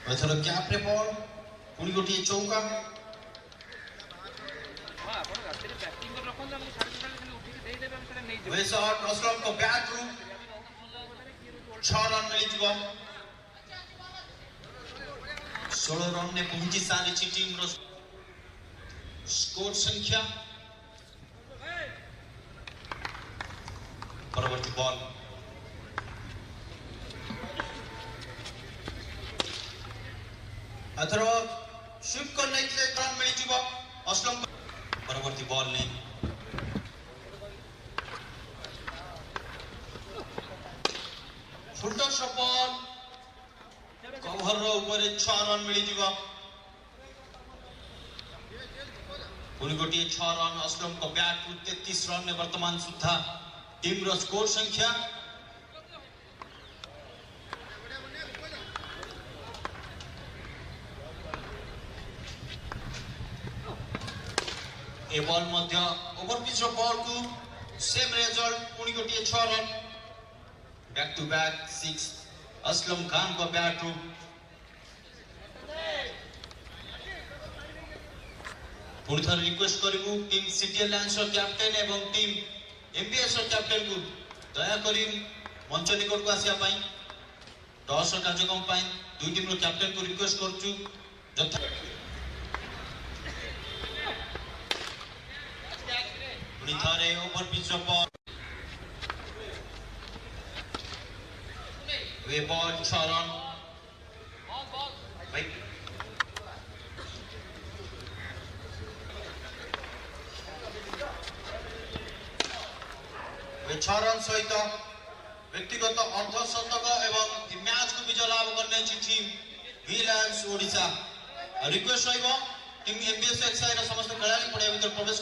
ଏଥର କ୍ୟାପ୍ ରେ ବଲ୍ ପୁଣି ଗୋଟିଏ ଚୌକା ଶଟ୍ ଅସଲମଙ୍କ ବ୍ୟାଟ୍ରୁ 6 ରନ୍ ମିଳିଯିବ 16 ରନ୍ରେ ପହଞ୍ଚି ସାରିଛି ଟିମ୍ର ସ୍କୋର ସଂଖ୍ୟା ପରବର୍ତ୍ତୀ ବଲ୍ ଏଥର ସୁଇପ୍ କରି ନେଇଥିଲେ ରନ୍ ମିଳିଯିବ ଅସଲମ ପରବର୍ତ୍ତୀ ବଲ୍ ନେଇ ଫୁଲଟସ୍ ବଲ୍ କଭର ଉପରେ 6 ରନ୍ ମିଳିଯିବ ପୁଣି ଗୋଟିଏ 6 ରନ୍ ଅସଲମଙ୍କ ବ୍ୟାଟ୍ରୁ 33 ରନ୍ରେ ବର୍ତ୍ତମାନ ସୁଦ୍ଧା ଟିମ୍ର ସ୍କୋର ସଂଖ୍ୟା ए बॉल मध्य ओवर पिच रो बॉल को सेम रिजल्ट पुणी गोटे 6 run back to back 6 Aslam Khan को बैट रू पुणी थर रिक्वेस्ट करिवु टीम सीटीएल लाइन्स रो कैप्टन एवं टीम एमबीएस रो कैप्टन को दया करी मंच निकट को आसिया पई टॉस रो कार्यक्रम पई दुई टीम रो कैप्टन को रिक्वेस्ट करछु जथा थरे ओवर पिच बॉल वे बॉल 6 रन भाई वे 6 रन सहित व्यक्तिगत अर्धशतक एवं मैच को विजय लाभ करने टीम विलायंस ओडिशा रिक्वेस्ट रहिबो टीम एमबीएस एक्सआई रा समस्त खेलाड़ी पड़े भीतर प्रवेश